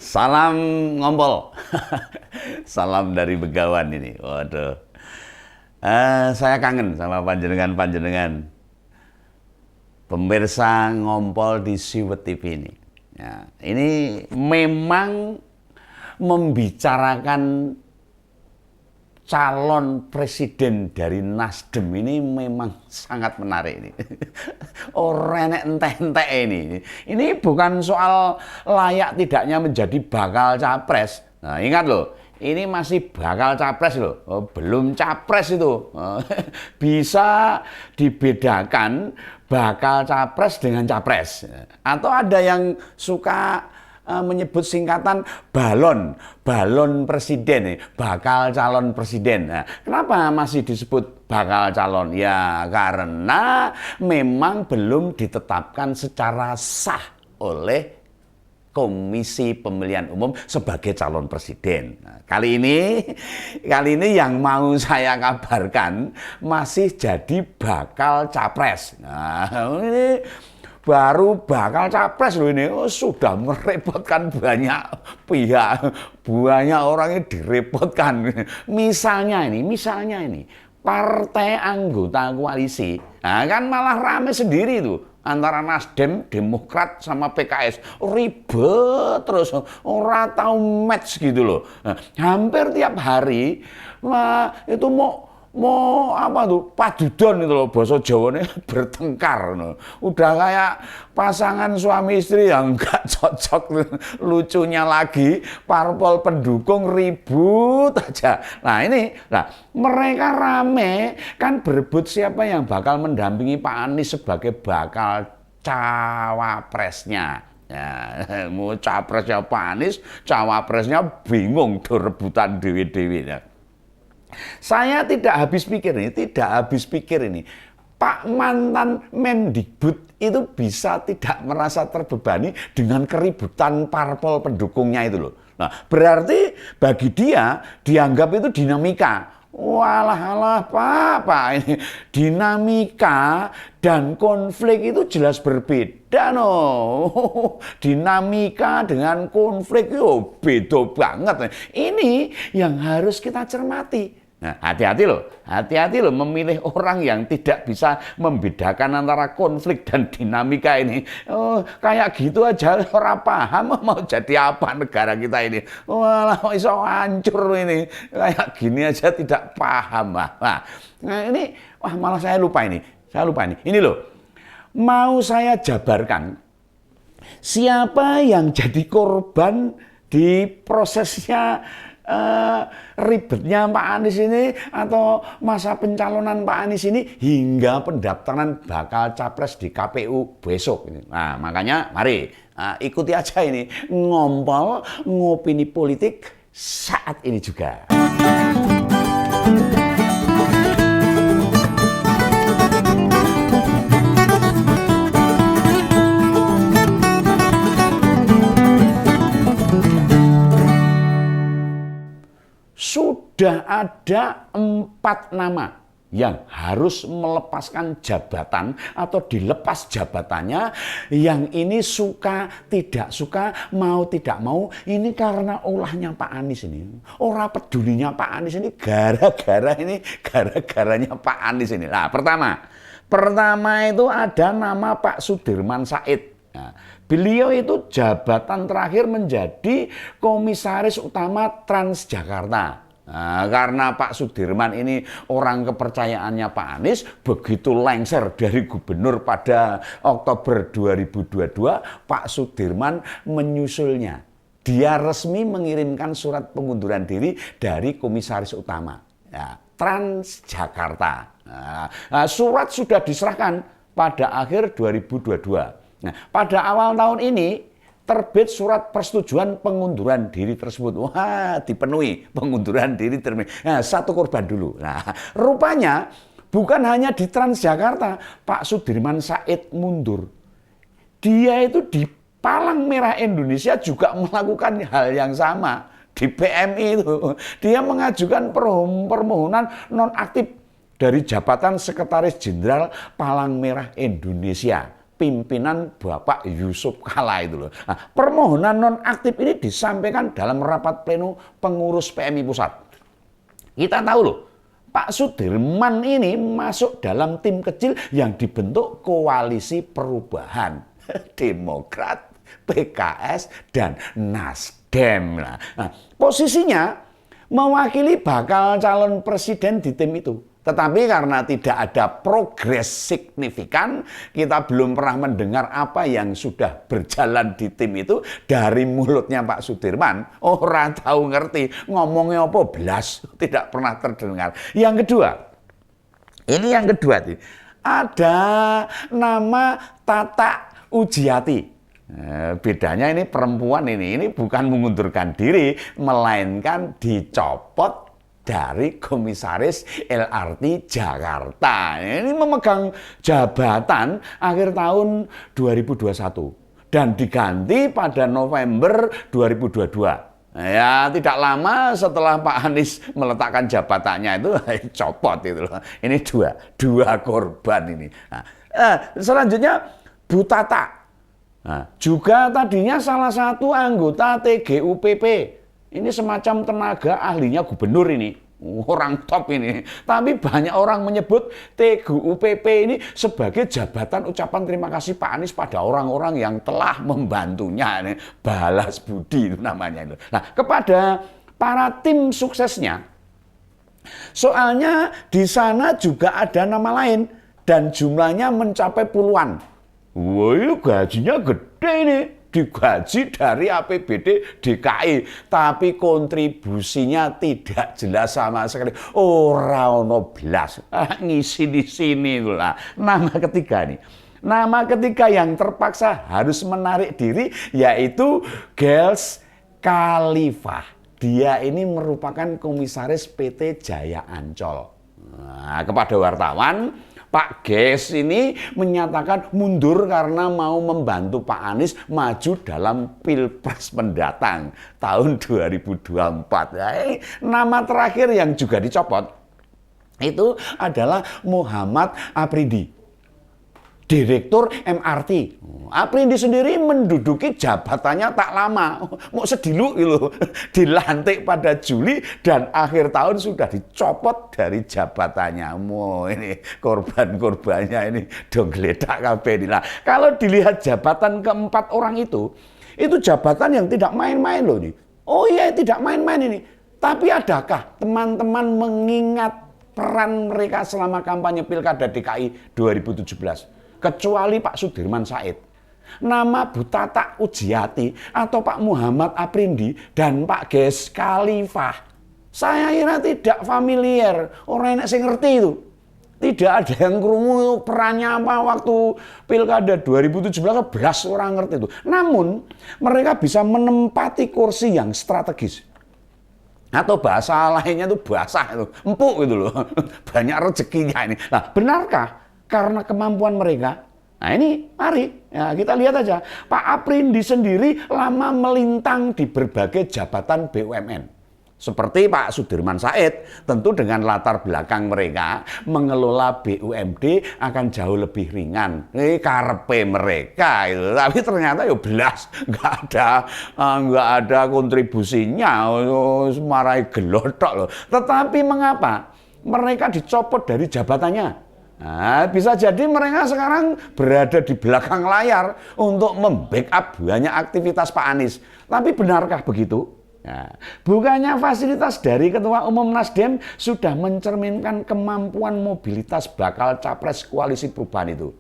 Salam ngompol. Salam dari Begawan ini. Waduh. Saya kangen sama panjenengan-panjenengan pemirsa ngompol di Siwet TV ini. Ya, ini memang membicarakan calon presiden dari Nasdem ini memang sangat menarik ini. Orang entek-entek ini. Ini bukan soal layak tidaknya menjadi bakal capres. Nah, ingat loh, ini masih bakal capres loh, belum capres itu. Bisa dibedakan bakal capres dengan capres. Atau ada yang suka menyebut singkatan balon presiden, bakal calon presiden. Nah, kenapa masih disebut bakal calon? Ya karena memang belum ditetapkan secara sah oleh Komisi Pemilihan Umum sebagai calon presiden. Nah, kali ini yang mau saya kabarkan masih jadi bakal capres. Nah, ini baru bakal capres loh ini. Sudah merepotkan banyak pihak, banyak orang yang direpotkan. Misalnya ini partai anggota koalisi, nah kan malah rame sendiri tuh antara Nasdem, Demokrat sama PKS, ribet terus, ora tahu match gitu loh. Nah, hampir tiap hari itu mau apa tuh padudon itu loh, bahasa Jawanya bertengkar no. Udah kayak pasangan suami istri yang gak cocok. Lucunya lagi parpol pendukung ribut aja. Nah mereka rame kan berebut siapa yang bakal mendampingi Pak Anies sebagai bakal cawapresnya. Ya, mau capresnya Pak Anies, cawapresnya bingung tuh rebutan dewi-dewi. Saya tidak habis pikir ini. Pak mantan Mendikbud itu bisa tidak merasa terbebani dengan keributan parpol pendukungnya itu loh. Nah, berarti bagi dia dianggap itu dinamika. Walah Pak, ini dinamika dan konflik itu jelas berbeda no. Dinamika dengan konflik itu beda banget. Ini yang harus kita cermati. Nah, hati-hati loh memilih orang yang tidak bisa membedakan antara konflik dan dinamika ini. Oh, kayak gitu aja orang paham mau jadi apa negara kita ini. Walah, iso hancur ini. Kayak gini aja tidak paham. Nah, ini malah saya lupa ini. Ini loh. Mau saya jabarkan siapa yang jadi korban di prosesnya ribetnya Pak Anies ini atau masa pencalonan Pak Anies ini hingga pendaftaran bakal capres di KPU besok ini. Nah, makanya mari ikuti aja ini ngompol ngopini politik saat ini juga. Sudah ada 4 nama yang harus melepaskan jabatan atau dilepas jabatannya, yang ini suka tidak suka, mau tidak mau, ini karena ulahnya Pak Anies ini. Orang pedulinya Pak Anies ini gara-garanya Pak Anies ini. Nah, pertama itu ada nama Pak Sudirman Said. Nah, beliau itu jabatan terakhir menjadi komisaris utama Transjakarta. Nah, karena Pak Sudirman ini orang kepercayaannya Pak Anies, begitu lengser dari gubernur pada Oktober 2022, Pak Sudirman menyusulnya. Dia resmi mengirimkan surat pengunduran diri dari komisaris utama Transjakarta. Nah, surat sudah diserahkan pada akhir 2022. Nah, pada awal tahun ini terbit surat persetujuan pengunduran diri tersebut. Wah, dipenuhi pengunduran diri terpenuhi. Nah, satu korban dulu. Nah, rupanya bukan hanya di Transjakarta, Pak Sudirman Said mundur. Dia itu di Palang Merah Indonesia juga melakukan hal yang sama. Di PMI itu, dia mengajukan permohonan nonaktif dari jabatan Sekretaris Jenderal Palang Merah Indonesia. pimpinan Bapak Yusuf Kala itu loh. Nah, permohonan nonaktif ini disampaikan dalam rapat pleno pengurus PMI Pusat. Kita tahu loh, Pak Sudirman ini masuk dalam tim kecil yang dibentuk koalisi perubahan Demokrat, PKS, dan Nasdem. Nah, posisinya mewakili bakal calon presiden di tim itu. Tetapi karena tidak ada progres signifikan, kita belum pernah mendengar apa yang sudah berjalan di tim itu dari mulutnya Pak Sudirman. Orang tahu ngerti, ngomongnya apa belas, tidak pernah terdengar. Yang kedua, ada nama Tata Ujiati. Bedanya ini perempuan ini bukan mengundurkan diri, melainkan dicopot dari Komisaris LRT Jakarta. Ini memegang jabatan akhir tahun 2021 dan diganti pada November 2022. Ya, tidak lama setelah Pak Anies meletakkan jabatannya itu copot itu loh. Ini dua korban ini. Selanjutnya Bu Tata. Juga tadinya salah satu anggota TGUPP. Ini semacam tenaga ahlinya gubernur ini. Orang top ini. Tapi banyak orang menyebut TGUPP ini sebagai jabatan ucapan terima kasih Pak Anies pada orang-orang yang telah membantunya. Ini balas budi itu namanya itu. Nah, kepada para tim suksesnya, soalnya di sana juga ada nama lain dan jumlahnya mencapai puluhan. Wah, ini gajinya gede ini. Digaji dari APBD DKI, tapi kontribusinya tidak jelas sama sekali. Ora ono blas, ngisi di sini lah. Nama ketiga nih. Nama ketiga yang terpaksa harus menarik diri yaitu Gels Khalifah. Dia ini merupakan komisaris PT Jaya Ancol. Nah, kepada wartawan, Pak Ges ini menyatakan mundur karena mau membantu Pak Anies maju dalam Pilpres mendatang tahun 2024. Nama terakhir yang juga dicopot itu adalah Muhammad Afrindi, Direktur MRT. Afrindi sendiri menduduki jabatannya tak lama, mau sedilu gitu, dilantik pada Juli dan akhir tahun sudah dicopot dari jabatannya. Ini korban-korbannya ini dong geledak kabeh ini lah. Kalau dilihat jabatan keempat orang itu jabatan yang tidak main-main loh nih. Oh iya, tidak main-main ini. Tapi adakah teman-teman mengingat peran mereka selama kampanye Pilkada DKI 2017? Kecuali Pak Sudirman Said. Nama Bu Tata Ujiati atau Pak Muhammad Afrindi dan Pak Ges Khalifah, saya kira tidak familiar. Orang enak sing ngerti itu. Tidak ada yang krungu perannya apa waktu Pilkada 2017, belas orang ngerti itu. Namun mereka bisa menempati kursi yang strategis. Atau bahasa lainnya itu basah itu, empuk gitu loh. Banyak rezekinya ini. Nah, benarkah karena kemampuan mereka? Nah ini, mari ya, kita lihat aja. Pak Afrindi sendiri lama melintang di berbagai jabatan BUMN. Seperti Pak Sudirman Said, tentu dengan latar belakang mereka, mengelola BUMD akan jauh lebih ringan. Ini karepe mereka itu. Tapi ternyata ya belas, nggak ada kontribusinya, marahi gelotok loh. Tetapi mengapa mereka dicopot dari jabatannya? Nah, bisa jadi mereka sekarang berada di belakang layar untuk membackup banyak aktivitas Pak Anies. Tapi benarkah begitu? Nah, bukannya fasilitas dari Ketua Umum Nasdem sudah mencerminkan kemampuan mobilitas bakal capres koalisi perubahan itu?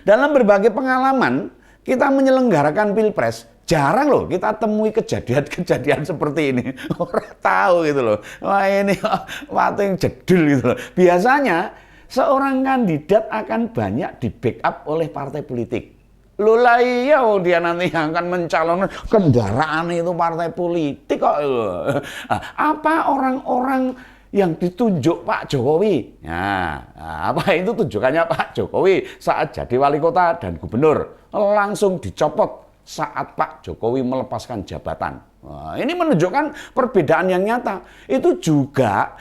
Dalam berbagai pengalaman, kita menyelenggarakan Pilpres, jarang loh kita temui kejadian-kejadian seperti ini. Orang tahu gitu loh. Wah ini waktu yang jedul gitu loh. Biasanya seorang kandidat akan banyak di backup oleh partai politik. Loh lah iya, dia nanti akan mencalonkan kendaraan itu partai politik kok. Apa orang-orang yang ditunjuk Pak Jokowi? Nah, apa itu tunjukannya Pak Jokowi saat jadi wali kota dan gubernur? Langsung dicopot saat Pak Jokowi melepaskan jabatan. Nah, ini menunjukkan perbedaan yang nyata. Itu juga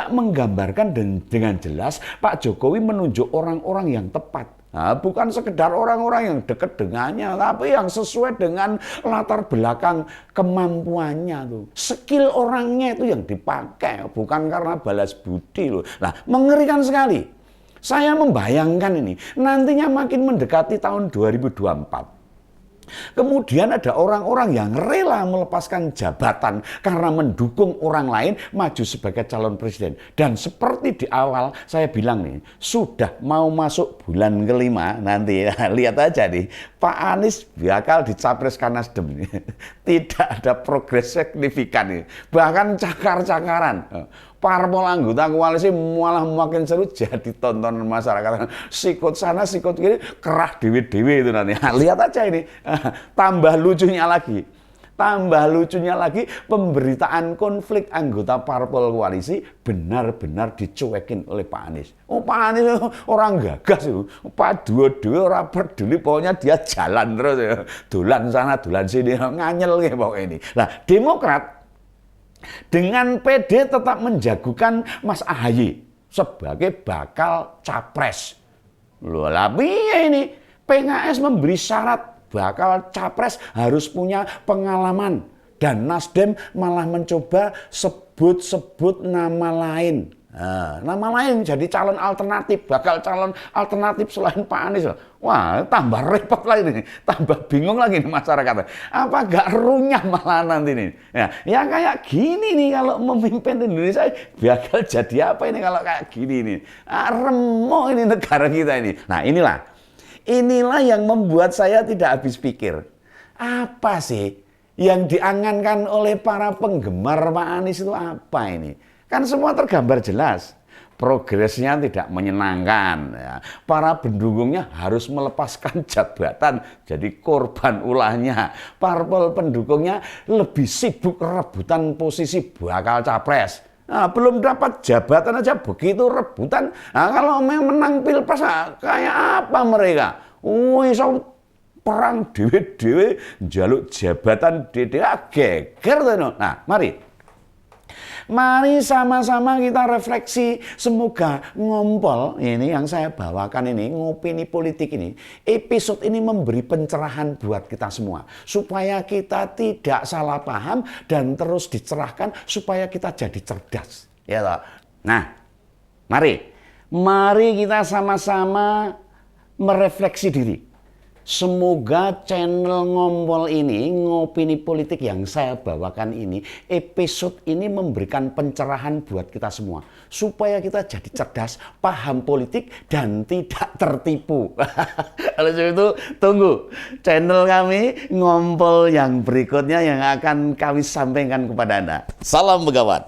menggambarkan dengan jelas Pak Jokowi menunjuk orang-orang yang tepat. Nah, bukan sekedar orang-orang yang dekat dengannya, tapi yang sesuai dengan latar belakang kemampuannya tuh. Skill orangnya itu yang dipakai, bukan karena balas budi loh. Nah, mengerikan sekali. Saya membayangkan ini, nantinya makin mendekati tahun 2024. Kemudian ada orang-orang yang rela melepaskan jabatan karena mendukung orang lain maju sebagai calon presiden. Dan seperti di awal saya bilang nih, sudah mau masuk bulan kelima nanti ya, lihat aja nih, Pak Anies bakal dicapreskan Nasdem. Tidak ada progres signifikan nih. Bahkan cakar-cakaran. Parpol anggota koalisi malah makin seru jadi tontonan masyarakat. Sikut sana, sikut kiri, kerah dewe-dewe itu nanti. Nah, lihat aja ini. Tambah lucunya lagi. Tambah lucunya lagi, pemberitaan konflik anggota parpol koalisi benar-benar dicuekin oleh Pak Anies. Oh, Pak Anies orang gagas itu. Pak dua-dua orang peduli, pokoknya dia jalan terus. Dolan sana, dolan sini, nganyel kayak pokoknya ini. Nah, Demokrat dengan PD tetap menjagokan Mas AHY sebagai bakal capres. Loh, tapi ini PKS memberi syarat bakal capres harus punya pengalaman. Dan Nasdem malah mencoba sebut-sebut nama lain. Nah, nama lain jadi calon alternatif, bakal calon alternatif selain Pak Anies. Wah, tambah repot lagi nih, tambah bingung lagi nih masyarakat. Apa gak runyah malah nanti nih? Ya kayak gini nih kalau memimpin Indonesia, bakal jadi apa ini kalau kayak gini nih? Remuk ini negara kita ini. Nah, inilah yang membuat saya tidak habis pikir. Apa sih yang diangankan oleh para penggemar Pak Anies itu apa ini? Kan semua tergambar jelas, progresnya tidak menyenangkan. Ya. Para pendukungnya harus melepaskan jabatan, jadi korban ulahnya. Parpol pendukungnya lebih sibuk rebutan posisi bakal capres. Nah, belum dapat jabatan aja begitu rebutan. Nah, kalau menang pilpres, kayak apa mereka? So perang dewe-dewe, jaluk jabatan dewe, geger tuh. Nah, Mari sama-sama kita refleksi, semoga ngompol ini yang saya bawakan ini, ngopini politik ini, episode ini memberi pencerahan buat kita semua. Supaya kita tidak salah paham dan terus dicerahkan supaya kita jadi cerdas. Ya toh? Nah, mari kita sama-sama merefleksi diri. Semoga channel Ngompol ini, ngopini politik yang saya bawakan ini, episode ini memberikan pencerahan buat kita semua. Supaya kita jadi cerdas, paham politik, dan tidak tertipu. Oleh sebab itu, tunggu channel kami Ngompol yang berikutnya yang akan kami sampaikan kepada Anda. Salam Begawan.